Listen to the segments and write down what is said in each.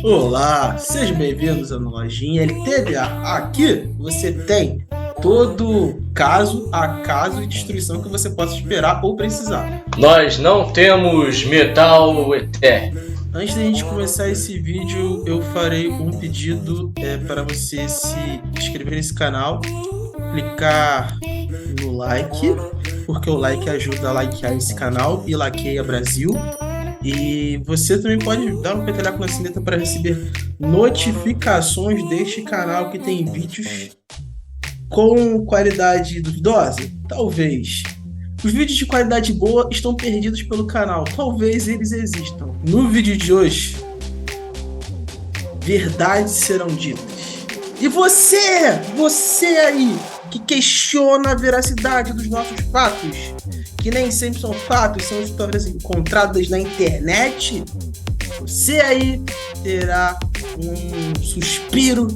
Olá, sejam bem-vindos ao Lojinha LTDA. Aqui você tem todo acaso e destruição que você possa esperar ou precisar. Nós não temos metal eterno. Antes da gente começar esse vídeo, eu farei um pedido para você se inscrever nesse canal, clicar no like, porque o like ajuda a likear esse canal e laqueia Brasil. E você também pode dar um peteleco na sineta para receber notificações deste canal que tem vídeos com qualidade duvidosa? Talvez. Os vídeos de qualidade boa estão perdidos pelo canal. Talvez eles existam. No vídeo de hoje, verdades serão ditas. E você aí, que questiona a veracidade dos nossos fatos, que nem sempre são fatos, são histórias encontradas na internet, você aí terá um suspiro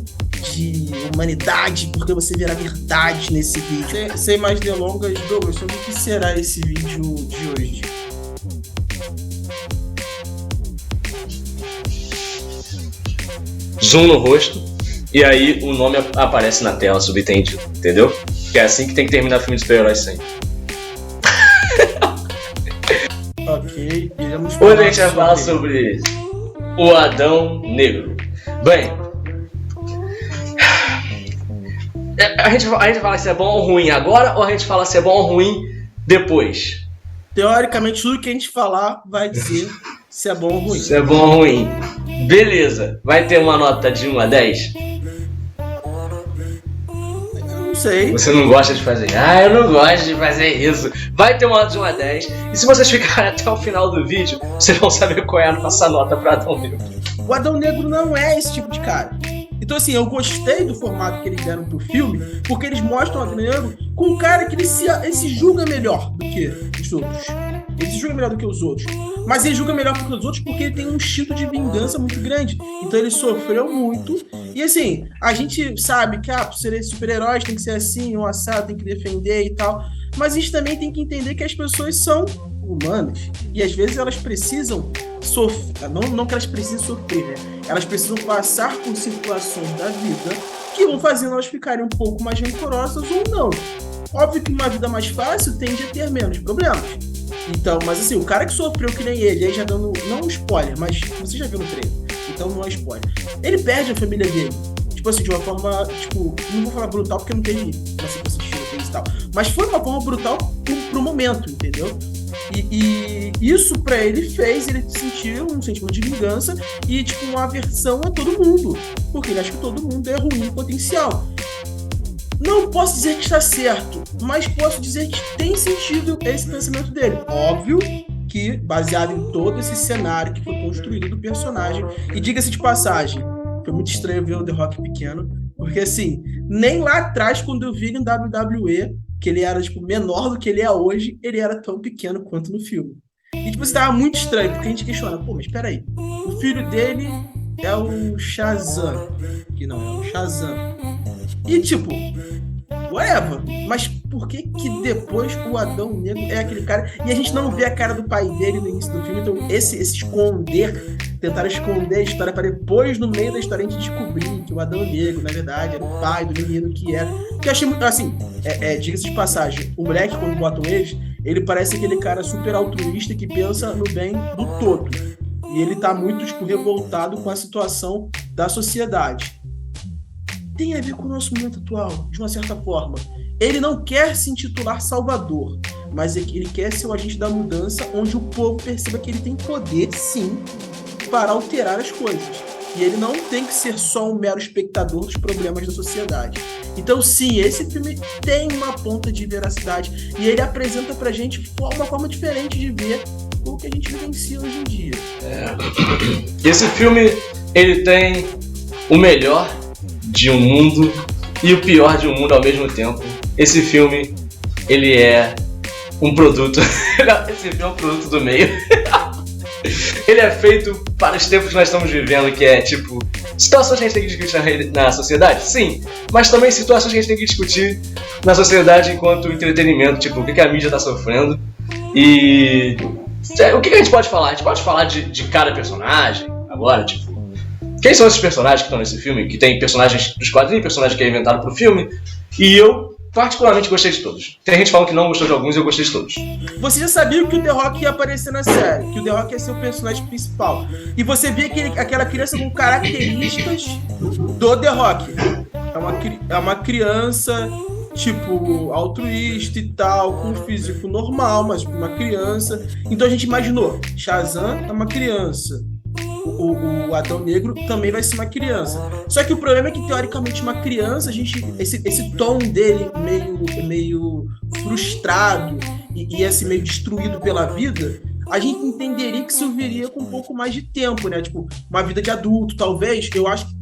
de humanidade, porque você verá verdade nesse vídeo. Sem mais delongas, Douglas, sobre o que será esse vídeo de hoje? Zoom no rosto, e aí o nome aparece na tela, subentendido, entendeu? Que é assim que tem que terminar filme de super-heróis sempre. Ok, iremos Hoje a gente vai falar sobre o Adão Negro. Bem, a gente fala se é bom ou ruim agora, ou a gente fala se é bom ou ruim depois? Teoricamente, tudo que a gente falar vai dizer se é bom ou ruim. Se é bom ou ruim. Beleza, vai ter uma nota de 1 a 10? Não sei. Você não gosta de fazer? Eu não gosto de fazer isso. Vai ter uma nota de 1 a 10. E se vocês ficarem até o final do vídeo, vocês vão saber qual é a nossa nota para Adão Negro. O Adão Negro não é esse tipo de cara. Então, assim, eu gostei do formato que eles deram pro filme, porque eles mostram o Adão Negro com um cara que ele se julga melhor do que os outros. Ele se julga melhor do que os outros. Mas ele julga melhor do que os outros porque ele tem um instinto de vingança muito grande. Então ele sofreu muito. E assim, a gente sabe que por ser super-heróis tem que ser assim, ou assado, tem que defender e tal. Mas a gente também tem que entender que as pessoas são humanas. E às vezes elas precisam sofrer. Não que elas precisem sofrer, né? Elas precisam passar por situações da vida que vão fazendo elas ficarem um pouco mais rancorosas ou não. Óbvio que uma vida mais fácil tende a ter menos problemas. Então, mas assim, o cara que sofreu que nem ele, aí já dando, não um spoiler, mas você já viu no trailer, então não é spoiler. Ele perde a família dele, tipo assim, de uma forma, tipo, não vou falar brutal porque não teve uma sequência de tiroteio e tal, mas foi uma forma brutal pro momento, entendeu? E isso pra ele fez ele sentir um sentimento de vingança e, tipo, uma aversão a todo mundo, porque ele acha que todo mundo é ruim em potencial. Não posso dizer que está certo, mas posso dizer que tem sentido esse pensamento dele. Óbvio que baseado em todo esse cenário que foi construído do personagem. E diga-se de passagem, foi muito estranho ver o The Rock pequeno, porque assim, nem lá atrás, quando eu vi ele em WWE, que ele era tipo menor do que ele é hoje, ele era tão pequeno quanto no filme. E tipo, isso tava muito estranho, porque a gente questiona, mas peraí, o filho dele é o Shazam, que não é o Shazam. E tipo, whatever, mas por que depois o Adão Negro é aquele cara e a gente não vê a cara do pai dele no início do filme? Então esse esconder, tentar esconder a história para depois no meio da história a gente descobrir que o Adão Negro, na verdade, era o pai do menino que era, que eu achei muito, assim, diga-se de passagem, o moleque quando botam ele parece aquele cara super altruísta que pensa no bem do todo, e ele tá muito, tipo, revoltado com a situação da sociedade. Tem a ver com o nosso momento atual, de uma certa forma. Ele não quer se intitular Salvador, mas ele quer ser o agente da mudança, onde o povo perceba que ele tem poder, sim, para alterar as coisas. E ele não tem que ser só um mero espectador dos problemas da sociedade. Então, sim, esse filme tem uma ponta de veracidade e ele apresenta pra gente uma forma diferente de ver o que a gente vivencia hoje em dia. Esse filme, ele tem o melhor de um mundo e o pior de um mundo ao mesmo tempo. Esse filme, ele é um produto. Esse filme é um produto do meio. Ele é feito para os tempos que nós estamos vivendo, que é tipo situações que a gente tem que discutir na sociedade, sim, mas também situações que a gente tem que discutir na sociedade enquanto entretenimento, tipo o que a mídia está sofrendo. E O que a gente pode falar? A gente pode falar de cada personagem agora, tipo... Quem são esses personagens que estão nesse filme? Que tem personagens dos quadrinhos, personagens que é inventado pro filme. E eu, particularmente, gostei de todos. Tem gente falando que não gostou de alguns e eu gostei de todos. Você já sabia que o The Rock ia aparecer na série, que o The Rock ia ser o personagem principal. E você via aquela criança com características do The Rock. É uma criança, tipo, altruísta e tal, com um físico normal, mas uma criança. Então a gente imaginou, Shazam é uma criança. O Adão Negro também vai ser uma criança. Só que o problema é que, teoricamente, uma criança, esse tom dele meio frustrado e assim, meio destruído pela vida, a gente entenderia que isso viria com um pouco mais de tempo, né? Tipo, uma vida de adulto, talvez, eu acho que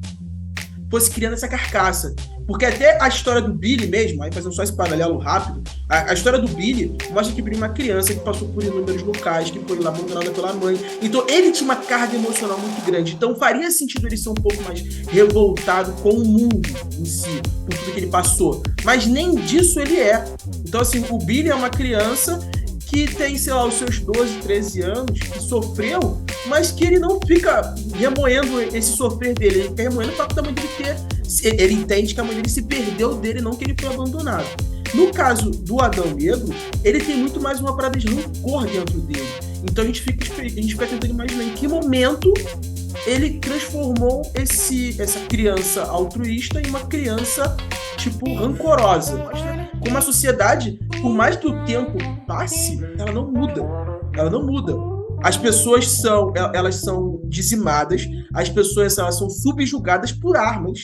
fosse criando essa carcaça. Porque até a história do Billy mesmo, aí fazendo só esse paralelo rápido, a história do Billy mostra que Billy é uma criança que passou por inúmeros locais, que foi lá abandonada pela mãe. Então ele tinha uma carga emocional muito grande. Então faria sentido ele ser um pouco mais revoltado com o mundo em si, por tudo que ele passou. Mas nem disso ele é. Então assim, o Billy é uma criança que tem, sei lá, os seus 12, 13 anos, que sofreu, mas que ele não fica remoendo esse sofrer dele. Ele fica remoendo o fato da mãe dele ter... Ele entende que a mãe dele se perdeu dele, não que ele foi abandonado. No caso do Adão Negro, ele tem muito mais uma parada de rancor dentro dele. Então a gente fica tentando imaginar em que momento ele transformou essa criança altruísta em uma criança, tipo, rancorosa. Como a sociedade, por mais que o tempo passe, ela não muda. Ela não muda. As pessoas elas são dizimadas, as pessoas elas são subjugadas por armas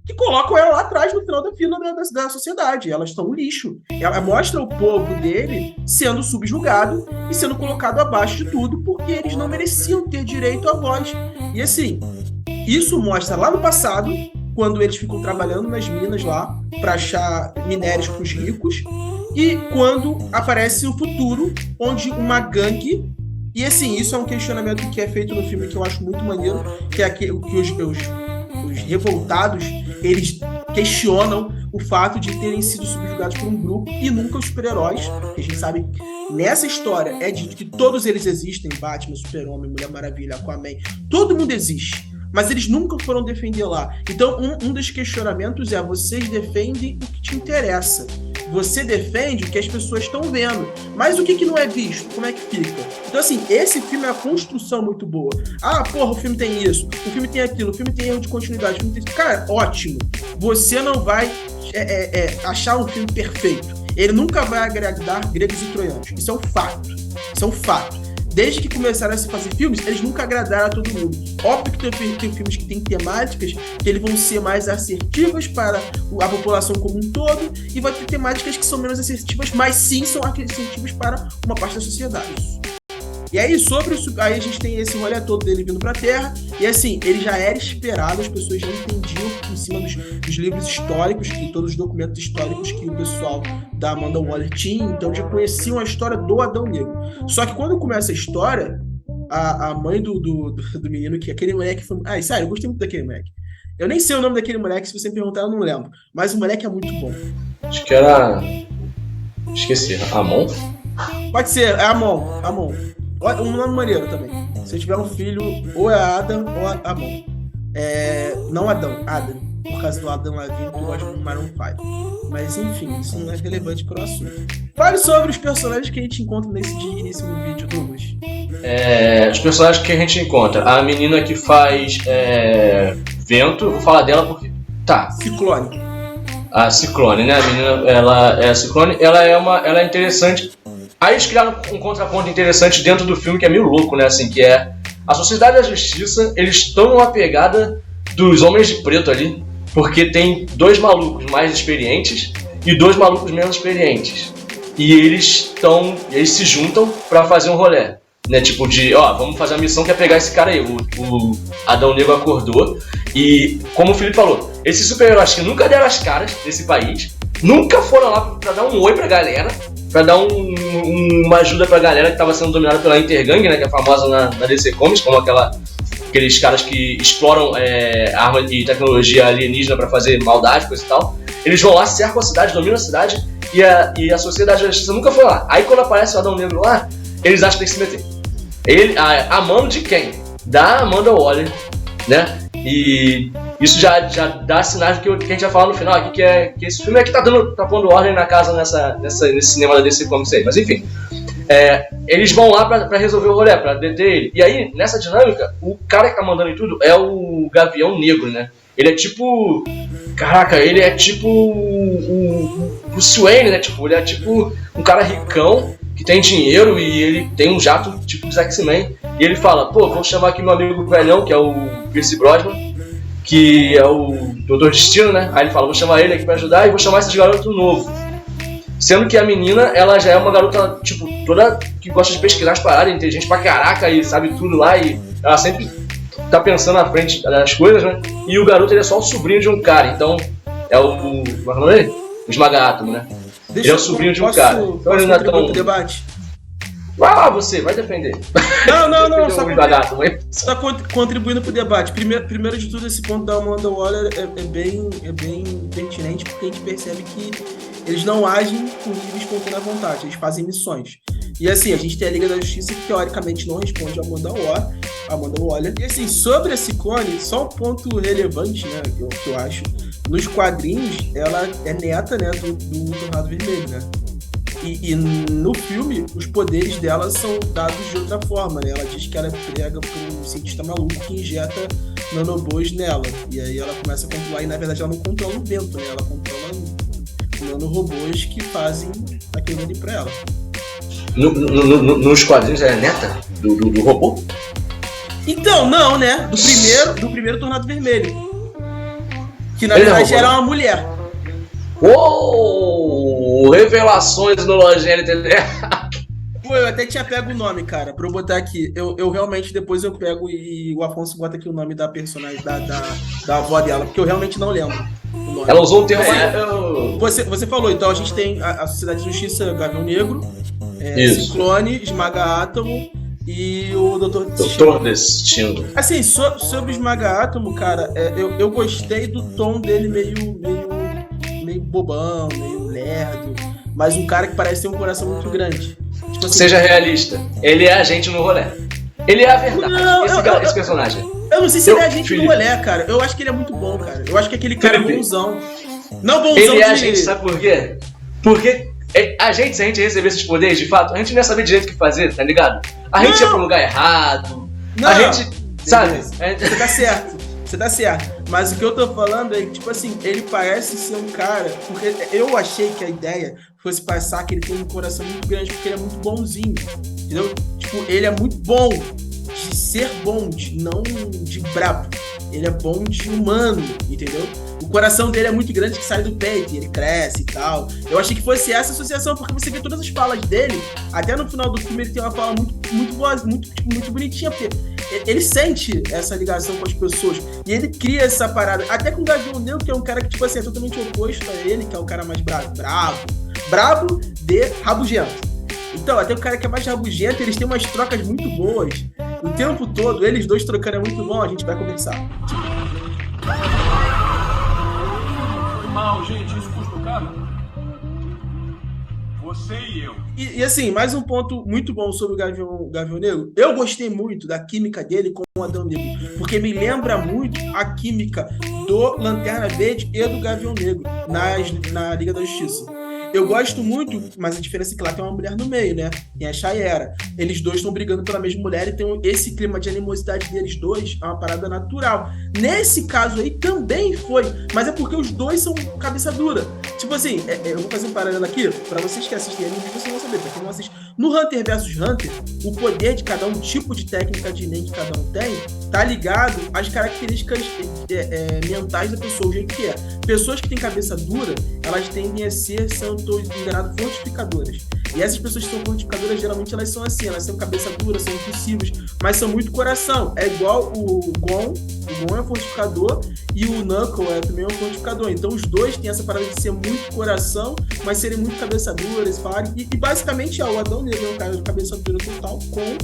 que colocam ela lá atrás no final da fila da sociedade. Elas estão no lixo. Ela mostra o povo dele sendo subjugado e sendo colocado abaixo de tudo porque eles não mereciam ter direito à voz. E assim, isso mostra lá no passado, quando eles ficam trabalhando nas minas lá para achar minérios para os ricos, e quando aparece o futuro, onde uma gangue... E assim, isso é um questionamento que é feito no filme que eu acho muito maneiro, que é aquele que os revoltados, eles questionam o fato de terem sido subjugados por um grupo e nunca os super-heróis, que a gente sabe, nessa história é dito que todos eles existem, Batman, Super-Homem, Mulher Maravilha, Aquaman, todo mundo existe, mas eles nunca foram defender lá. Então, um dos questionamentos é: vocês defendem o que te interessa. Você defende o que as pessoas estão vendo. Mas o que não é visto? Como é que fica? Então, assim, esse filme é uma construção muito boa. Ah, porra, o filme tem isso, o filme tem aquilo, o filme tem erro de continuidade, o filme tem... Cara, ótimo. Você não vai achar um filme perfeito. Ele nunca vai agradar gregos e troianos. Isso é um fato. Isso é um fato. Desde que começaram a se fazer filmes, eles nunca agradaram a todo mundo. Óbvio que tem filmes que têm temáticas que eles vão ser mais assertivas para a população como um todo, e vai ter temáticas que são menos assertivas, mas sim são assertivas para uma parte da sociedade. E aí, sobre isso, aí a gente tem esse rolê todo dele vindo pra Terra, e assim, ele já era esperado, as pessoas já entendiam em cima dos livros históricos, que todos os documentos históricos que o pessoal da Amanda Waller tinha, então já conheciam a história do Adão Negro. Só que quando começa a história, a mãe do menino, que aquele moleque foi... Ah, sério, eu gostei muito daquele moleque. Eu nem sei o nome daquele moleque, se você me perguntar, eu não lembro. Mas o moleque é muito bom. Acho que era... Esqueci, Amon? Pode ser, é Amon. Um nome maneiro também. Se eu tiver um filho, ou é Adam ou é Amon. Não Adão, Adam. Por causa do Adam Lavigne, que eu gosto do Maroon 5. Mas enfim, isso não é relevante para o assunto. Fale sobre os personagens que a gente encontra nesse digníssimo vídeo, Douglas. Os personagens que a gente encontra. A menina que faz vento, vou falar dela porque... Tá. Ciclone. A Ciclone, né? A menina, ela é a Ciclone, ela é interessante. Aí eles criaram um contraponto interessante dentro do filme que é meio louco, né? Assim, que é a Sociedade da Justiça, eles estão numa pegada dos Homens de Preto ali, porque tem 2 malucos mais experientes e 2 malucos menos experientes. E eles se juntam pra fazer um rolê, né? Tipo vamos fazer a missão que é pegar esse cara aí. O Adão Negro acordou e, como o Felipe falou, esses super-heróis que nunca deram as caras nesse país, nunca foram lá pra dar um oi pra galera, pra dar uma ajuda pra galera que tava sendo dominada pela Intergang, né, que é famosa na DC Comics, como aqueles caras que exploram arma e tecnologia alienígena pra fazer maldade, coisa e tal. Eles vão lá, cercam a cidade, dominam a cidade, e a Sociedade da Justiça nunca foi lá. Aí quando aparece o Adão Negro lá, eles acham que tem que se meter. A mão de quem? Da Amanda Waller, né? E isso já dá sinais do que a gente vai falar no final aqui, que esse filme aqui tá pondo ordem na casa nesse cinema da DC Comics aí. Mas enfim, eles vão lá pra resolver o rolê, pra deter ele. E aí, nessa dinâmica, o cara que tá mandando em tudo é o Gavião Negro, né? Ele é tipo... Caraca, ele é tipo o Bruce Wayne, né? Tipo, ele é tipo um cara ricão que tem dinheiro e ele tem um jato tipo dos X-Men. E ele fala, pô, vou chamar aqui meu amigo velhão, que é o Pierce Brosnan, que é o Doutor Destino, né? Aí ele fala, vou chamar ele aqui pra ajudar e vou chamar esse garoto novo. Sendo que a menina, ela já é uma garota, tipo, toda que gosta de pesquisar as paradas, inteligente pra caraca e sabe tudo lá, e ela sempre tá pensando na frente das coisas, né? E o garoto, ele é só o sobrinho de um cara, então é o... Como é o nome dele? O Esmaga-Átomo, né? Ele é o sobrinho de um cara. Então ele não é tão... debate? Vai lá você, vai defender. Não, só contribuindo pro debate. Primeiro de tudo, esse ponto da Amanda Waller é bem pertinente, porque a gente percebe que eles não agem com livre e espontânea vontade, eles fazem missões. E assim, a gente tem a Liga da Justiça que teoricamente não responde a Amanda Waller. E assim, sobre a Ciclone, só um ponto relevante, né, que eu acho, nos quadrinhos, ela é neta, né, do Tornado Vermelho, né? E no filme, os poderes dela são dados de outra forma, né? Ela diz que ela é prega por um cientista maluco que injeta nanobots nela. E aí ela começa a controlar, e na verdade ela não controla o vento, né? Ela controla nanorobôs que fazem aquilo ali pra ela. Nos quadrinhos ela é neta do robô? Então, não, né? Do primeiro Tornado Vermelho. Que na verdade era uma mulher. Uou! Revelações no Lojinha LTD. Pô, eu até tinha pego o nome, cara, pra eu botar aqui. Eu realmente, depois eu pego e o Afonso bota aqui o nome da personagem, da avó dela, porque eu realmente não lembro o nome. Ela usou um termo... Você falou, então a gente tem a Sociedade de Justiça, Gavião Negro, Ciclone, Esmaga-Átomo e o Doutor Destino. Assim, sobre o Esmaga-Átomo, cara, eu gostei do tom dele meio bobão, meio lerdo, mas um cara que parece ter um coração muito grande. Tipo assim, seja realista, ele é a gente no rolê. Ele é a verdade, esse personagem. Eu não sei se ele é a gente no rolê, cara. Eu acho que ele é muito bom, cara. Eu acho que aquele cara é bonzão. Não bonzão ele é a gente, sabe por quê? Porque a gente, se a gente recebesse esses poderes, de fato, a gente não ia saber direito o que fazer, tá ligado? A gente ia pro lugar errado. Não. A gente, sabe? Você tá certo. Você tá certo. Mas o que eu tô falando é que, tipo assim, ele parece ser um cara... Porque eu achei que a ideia fosse passar que ele tem um coração muito grande, porque ele é muito bonzinho, entendeu? Tipo, ele é muito bom de ser bom, não de brabo. Ele é bom de humano, entendeu? O coração dele é muito grande, que sai do peito, ele cresce e tal. Eu achei que fosse essa associação, porque você vê todas as falas dele, até no final do filme ele tem uma fala muito boa, muito bonitinha, porque ele sente essa ligação com as pessoas, e ele cria essa parada, até com o Gavião Negro, que é um cara que, tipo assim, é totalmente oposto a ele, que é o cara mais brabo de rabugento. Então, até o cara que é mais rabugento, eles têm umas trocas muito boas. O tempo todo, eles dois trocando é muito bom, a gente vai conversar. Mal, gente, isso custa caro? Você e eu. E assim, mais um ponto muito bom sobre o Gavião Negro. Eu gostei muito da química dele com o Adão Negro, porque me lembra muito a química do Lanterna Verde e do Gavião Negro na Liga da Justiça. Eu gosto muito, mas a diferença é que lá tem uma mulher no meio, né? Tem a Shayera. Eles dois estão brigando pela mesma mulher e tem esse clima de animosidade deles dois, é uma parada natural. Nesse caso aí também foi, mas é porque os dois são cabeça dura. Tipo assim, eu vou fazer um paralelo aqui, pra vocês que assistem anime, vocês vão saber, pra quem não assiste. No Hunter vs Hunter, o poder de cada um, o tipo de técnica de Nen que cada um tem, tá ligado às características mentais da pessoa, o jeito que é. Pessoas que têm cabeça dura, elas tendem a ser, se eu não estou enganado, fortificadoras. E essas pessoas que são fortificadoras, geralmente elas são assim, elas são cabeça dura, são impossíveis, mas são muito coração. É igual o Gon é fortificador e o Knuckle também é um fortificador. Então os dois têm essa parada de ser muito coração, mas serem muito cabeça dura, eles falam. E basicamente o Adão Negro é um cara de cabeça dura total com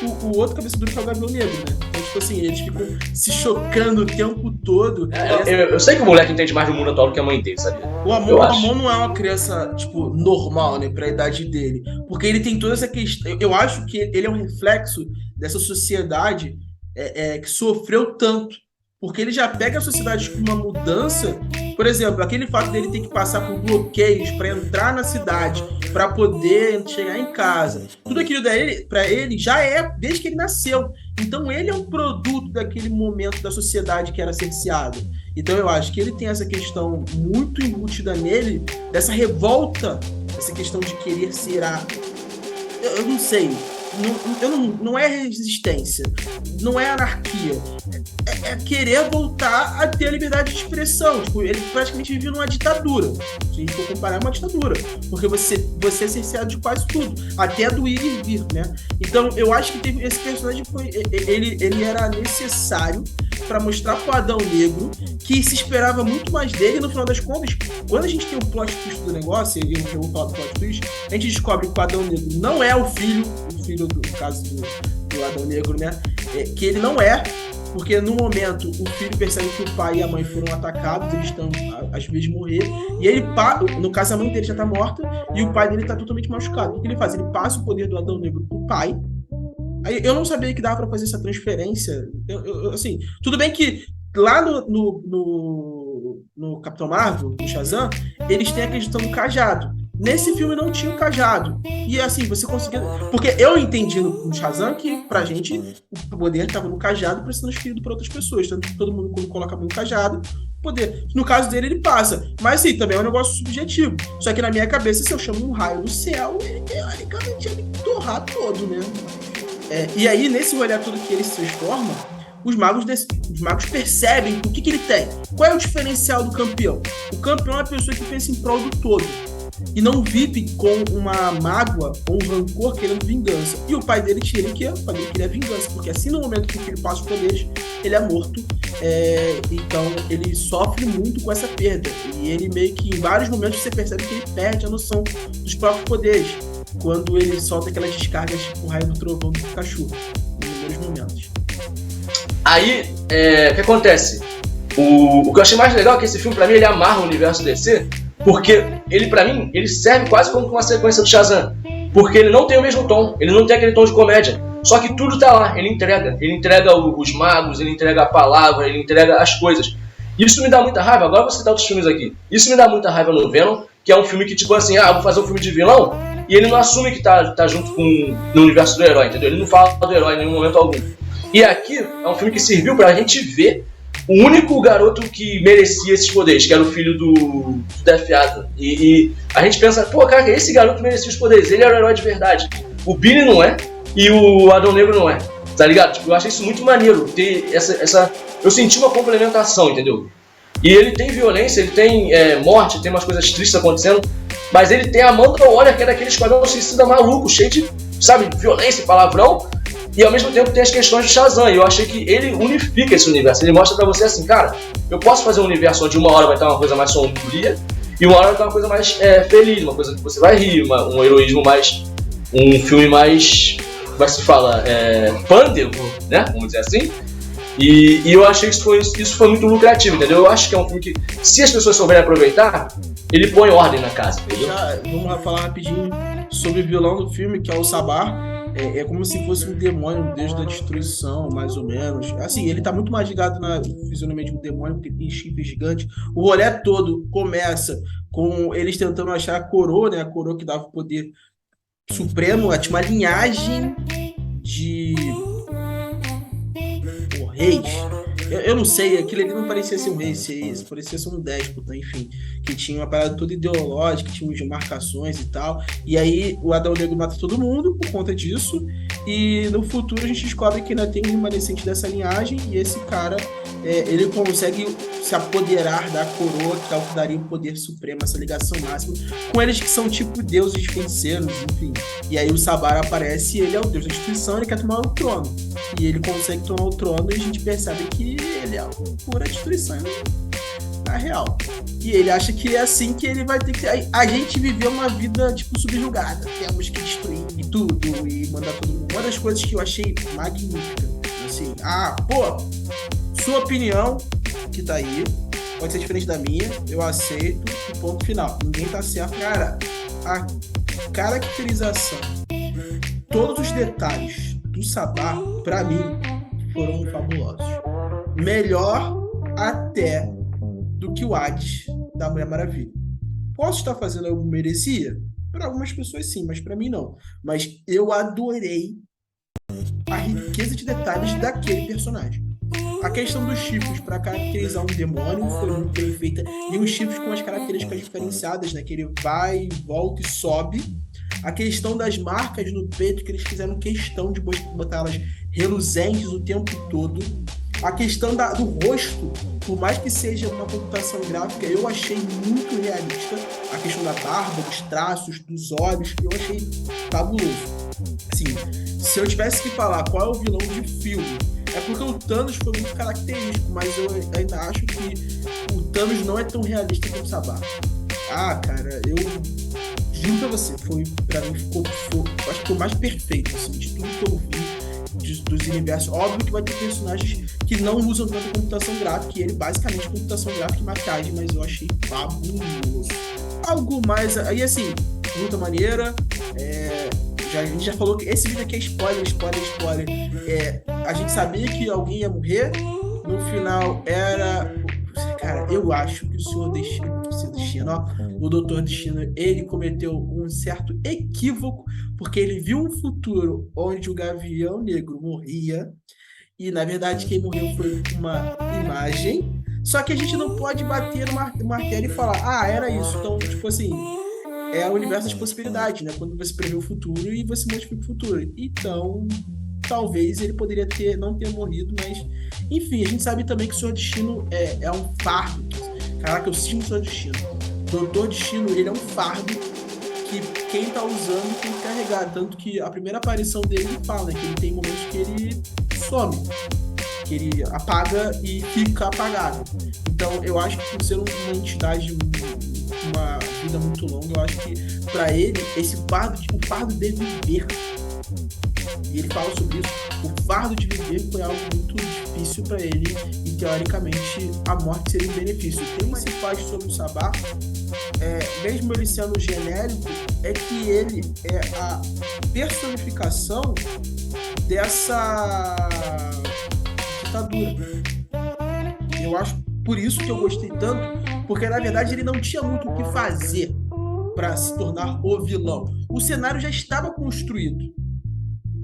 o outro cabeça dura que é o Gavião Negro, né? Então, tipo assim, eles ficam se chocando o tempo todo. Eu sei que o moleque entende mais do mundo atual do que a mãe dele, sabe? O Amon não é uma criança, tipo, normal, né, pra idade dele. Porque ele tem toda essa questão. Eu acho que ele é um reflexo dessa sociedade que sofreu tanto. Porque ele já pega a sociedade com uma mudança. Por exemplo, aquele fato dele ter que passar por bloqueios para entrar na cidade, para poder chegar em casa. Tudo aquilo para ele já é desde que ele nasceu. Então ele é um produto daquele momento da sociedade que era cerceado. Então eu acho que ele tem essa questão muito embutida nele, dessa revolta, essa questão de querer ser eu não sei. Não é resistência, não é anarquia, é querer voltar a ter a liberdade de expressão. Tipo, ele praticamente vive numa ditadura, se a gente for comparar, é uma ditadura, porque você é cerceado de quase tudo, até do ir e vir, né? Então eu acho que esse personagem ele era necessário para mostrar pro Adão Negro que se esperava muito mais dele. No final das contas, quando a gente tem o plot twist do negócio, e eu vou falar do plot twist, a gente descobre que o Adão Negro não é o filho do caso do Adão Negro, né? Que ele não é, porque no momento o filho percebe que o pai e a mãe foram atacados, eles estão às vezes de morrer, e ele, no caso a mãe dele já tá morta, e o pai dele tá totalmente machucado. O que ele faz? Ele passa o poder do Adão Negro pro pai. Aí eu não sabia que dava pra fazer essa transferência. Assim, tudo bem que lá no Capitão Marvel, no Shazam, eles têm a questão do cajado. Nesse filme não tinha o cajado. E assim, você conseguia... Porque eu entendi no Shazam que, pra gente, o poder estava no cajado para ser transferido para outras pessoas. Tanto que todo mundo, quando coloca a mão no cajado, poder. No caso dele, ele passa. Mas sim, também é um negócio subjetivo. Só que na minha cabeça, se eu chamo um raio do céu, ele teoricamente ia me torrar todo, né? E aí, nesse olhar todo que ele se transforma, os magos percebem o que ele tem. Qual é o diferencial do campeão? O campeão é uma pessoa que pensa em prol do todo e não vive com uma mágoa ou um rancor querendo vingança. E o pai dele tira que o pai dele queria vingança, porque assim no momento que ele passa os poderes, ele é morto. Então ele sofre muito com essa perda. E ele meio que em vários momentos você percebe que ele perde a noção dos próprios poderes, quando ele solta aquelas descargas tipo o raio do trovão do Pikachu, nos primeiros momentos. Aí, o que acontece? O que eu achei mais legal é que esse filme, pra mim, ele amarra o universo DC, porque ele, pra mim, ele serve quase como uma sequência do Shazam, porque ele não tem o mesmo tom, ele não tem aquele tom de comédia, só que tudo tá lá, ele entrega os magos, ele entrega a palavra, ele entrega as coisas. Isso me dá muita raiva. Agora eu vou citar outros filmes aqui. Isso me dá muita raiva no Venom, que é um filme que, tipo assim, vou fazer um filme de vilão, e ele não assume que tá junto no universo do herói, entendeu? Ele não fala do herói em nenhum momento algum. E aqui é um filme que serviu pra gente ver o único garoto que merecia esses poderes, que era o filho do Death Adder. E a gente pensa, cara, esse garoto merecia os poderes, ele era o herói de verdade. O Billy não é, e o Adão Negro não é, tá ligado? Tipo, eu achei isso muito maneiro, ter essa... Eu senti uma complementação, entendeu? E ele tem violência, ele tem morte, tem umas coisas tristes acontecendo, mas ele tem a Amanda Waller, que é daquele esquadrão suicida maluco, cheio de, sabe, violência e palavrão, e ao mesmo tempo tem as questões de Shazam, e eu achei que ele unifica esse universo, ele mostra pra você assim, cara, eu posso fazer um universo onde uma hora vai estar uma coisa mais sombria, e uma hora vai estar uma coisa mais feliz, uma coisa que você vai rir, um heroísmo mais, um filme mais, como é que se fala, pândego, né, vamos dizer assim. E eu achei que isso foi muito lucrativo, entendeu? Eu acho que é um filme que, se as pessoas souberem aproveitar, ele põe ordem na casa, entendeu? Vamos falar rapidinho sobre o vilão do filme, que é o Sabar. É como se fosse um demônio, um deus da destruição, mais ou menos. Assim, ele tá muito mais ligado na fisionomia de um demônio, porque tem chifre gigante. O rolê todo começa com eles tentando achar a coroa, né? A coroa que dava o poder supremo, tinha uma linhagem de... reis. Eu não sei, aquilo ali não parecia ser um rei, parecia ser um déspota, enfim, que tinha uma parada toda ideológica, tinha umas marcações e tal, e aí o Adão Negro mata todo mundo por conta disso, e no futuro a gente descobre que ainda tem um remanescente dessa linhagem, e esse cara, ele consegue se apoderar da coroa, que é o que daria o poder supremo, essa ligação máxima, com eles que são tipo deuses feiticeiros, enfim, e aí o Sabar aparece e ele é o deus da destruição, ele quer tomar o trono, e ele consegue tomar o trono, e a gente percebe que ele é pura destruição na real. E ele acha que é assim que ele vai ter que... A gente viveu uma vida, tipo, subjugada. Temos que destruir tudo e mandar todo mundo. Uma das coisas que eu achei magnífica, assim, sua opinião que tá aí pode ser diferente da minha, eu aceito e ponto final. Ninguém tá certo. Cara, a caracterização, todos os detalhes do Sabá, pra mim, foram fabulosos. Melhor até do que o Hades da Mulher Maravilha. Posso estar fazendo algo que merecia? Para algumas pessoas sim, mas para mim não. Mas eu adorei a riqueza de detalhes daquele personagem. A questão dos chifres para caracterizar um demônio foi muito bem feita. E os chifres com as características diferenciadas, né? Que ele vai, volta e sobe. A questão das marcas no peito, que eles fizeram questão de botar elas reluzentes o tempo todo. A questão do rosto, por mais que seja uma computação gráfica, eu achei muito realista. A questão da barba, dos traços, dos olhos, eu achei fabuloso. Assim, se eu tivesse que falar qual é o vilão de filme, é porque o Thanos foi muito característico, mas eu ainda acho que o Thanos não é tão realista como o Sabá. Cara, eu juro pra você, pra mim acho que ficou mais perfeito, assim, de tudo que eu vi dos universos. Óbvio que vai ter personagens que não usam tanta computação gráfica, e ele basicamente computação gráfica e maquiagem, mas eu achei fabuloso. Algo mais, aí assim, luta maneira, a gente já falou que esse vídeo aqui é spoiler. A gente sabia que alguém ia morrer, no final era... Cara, eu acho que o Senhor Destino, o Doutor Destino, ele cometeu um certo equívoco, porque ele viu um futuro onde o Gavião Negro morria, e na verdade quem morreu foi uma imagem, só que a gente não pode bater no martelo e falar, era isso. Então, tipo assim, é o universo das possibilidades, né? Quando você prevê o futuro e você modifica o futuro. Então, talvez ele poderia não ter morrido, mas... Enfim, a gente sabe também que o Senhor Destino é um fardo. Caraca, eu sinto o Senhor Destino. Doutor Destino, ele é um fardo que quem tá usando tem que carregar. Tanto que a primeira aparição dele fala, né, que ele tem momentos que ele some, que ele apaga e fica apagado. Então, eu acho que por ser uma entidade, uma vida muito longa, eu acho que pra ele, o fardo dele viver, e ele fala sobre isso, o fardo de viver foi algo muito difícil pra ele, e teoricamente a morte seria um benefício. Tem uma cifragem sobre o Sabá, mesmo ele sendo genérico, é que ele é a personificação dessa ditadura. Eu acho por isso que eu gostei tanto, porque na verdade ele não tinha muito o que fazer para se tornar o vilão. O cenário já estava construído,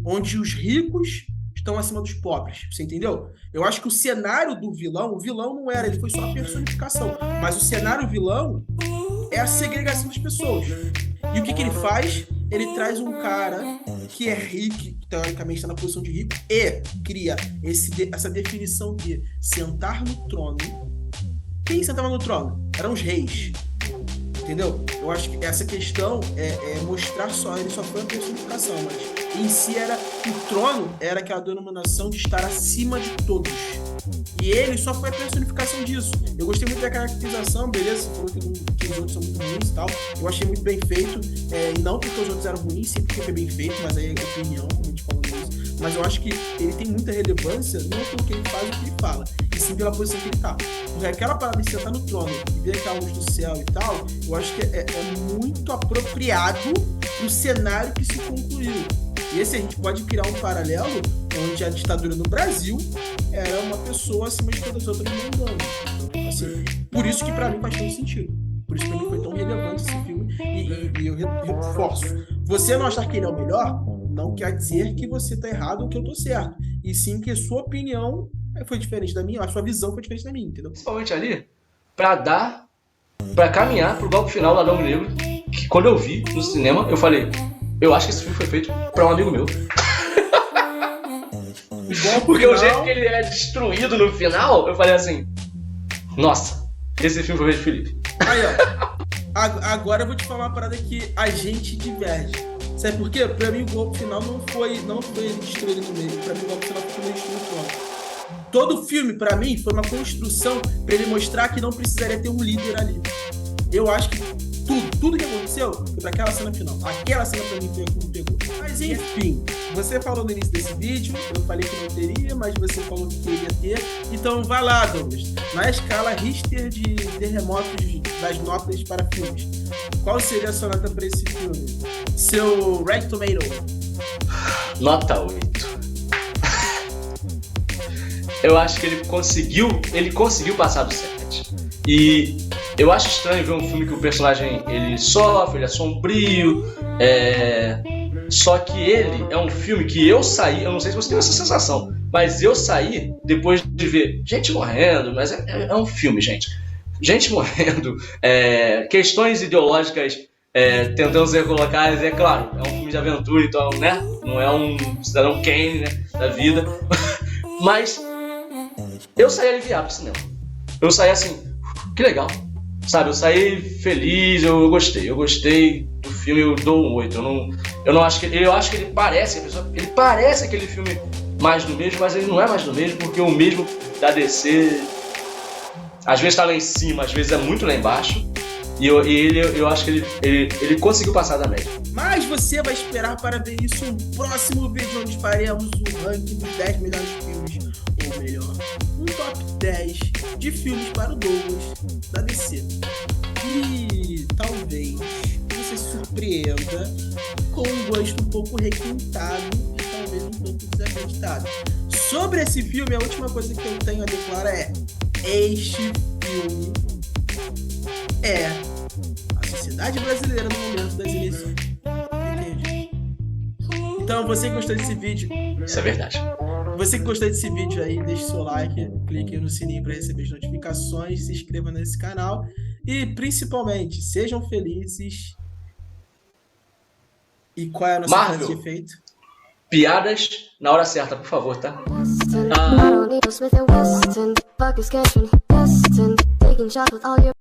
onde os ricos estão acima dos pobres, você entendeu? Eu acho que o cenário do vilão, o vilão não era, ele foi só a personificação, mas o cenário vilão é a segregação das pessoas. E o que ele faz? Ele traz um cara que é rico, que teoricamente está na posição de rico, e cria essa definição de sentar no trono. Quem sentava no trono? Eram os reis. Entendeu? Eu acho que essa questão é mostrar só, ele só foi uma personificação, mas em si o trono era aquela denominação de estar acima de todos. E ele só foi a personificação disso. Eu gostei muito da caracterização, beleza? Você falou que os outros são muito ruins e tal. Eu achei muito bem feito. E não porque os outros eram ruins, sim porque foi bem feito, mas aí é opinião, como a gente falou nisso. Mas eu acho que ele tem muita relevância, não pelo que ele faz ou o que ele fala, e sim pela posição que ele tá. Porque aquela parada de sentar no trono e ver aquela luz do céu e tal, eu acho que é muito apropriado pro cenário que se concluiu. E esse a gente pode criar um paralelo onde a ditadura no Brasil era uma pessoa acima de todas as outras mandando. Então, assim, por isso que pra mim faz todo sentido. Por isso que pra mim foi tão relevante esse filme. E eu reforço. Você não achar que ele é o melhor, não quer dizer que você tá errado ou que eu tô certo. E sim que a sua opinião foi diferente da minha, a sua visão foi diferente da minha, entendeu? Principalmente ali, pra caminhar pro golpe final do Adão Negro, que quando eu vi no cinema, eu falei, eu acho que esse filme foi feito pra um amigo meu. Porque o jeito que ele é destruído no final, eu falei assim, nossa, esse filme foi feito de Felipe. Aí, ó, agora eu vou te falar uma parada que a gente diverge. Sabe por quê? Pra mim o golpe final não foi ele destruído no meio. Pra mim o golpe final foi ele destruído no trono. Todo filme, pra mim, foi uma construção pra ele mostrar que não precisaria ter um líder ali. Eu acho que Tudo que aconteceu foi pra aquela cena final. Aquela cena pra mim foi a que me pegou. Mas enfim, você falou no início desse vídeo, eu falei que não teria, mas você falou que queria ter. Então vai lá, Douglas. Na escala Richter de terremotos das notas para filmes, qual seria a sua nota pra esse filme? Seu Red Tomato? Nota 8. Eu acho que ele conseguiu passar do 7. E eu acho estranho ver um filme que o personagem ele sofre, ele é sombrio, só que ele é um filme que eu saí, eu não sei se você tem essa sensação, mas eu saí depois de ver gente morrendo, mas é um filme, gente morrendo, questões ideológicas tentando ser colocadas, é claro, é um filme de aventura, então, né, não é um Cidadão Kane, né, da vida, mas eu saí aliviado pro cinema, eu saí assim, que legal, sabe, eu saí feliz, eu gostei do filme, eu dou um 8, eu acho que ele parece aquele filme mais do mesmo, mas ele não é mais do mesmo, porque o mesmo da DC às vezes tá lá em cima, às vezes é muito lá embaixo, e eu acho que ele conseguiu passar da média. Mas você vai esperar para ver isso no próximo vídeo, onde faremos o ranking dos 10 melhores filmes, ou melhor, um top 10 de filmes para o Douglas da DC. E talvez você se surpreenda com um gosto um pouco requintado e talvez um pouco desacreditado. Sobre esse filme, a última coisa que eu tenho a declarar é: este filme é a sociedade brasileira no momento das eleições. Entende? Então, você que gostou desse vídeo, Isso é verdade. você que gostou desse vídeo aí, deixe seu like, clique no sininho para receber as notificações, se inscreva nesse canal e, principalmente, sejam felizes. E qual é a nossa frase de efeito? Piadas na hora certa, por favor, tá? I don't need no Smith & Wesson. Fuck is catching, Weston. Taking shots with all your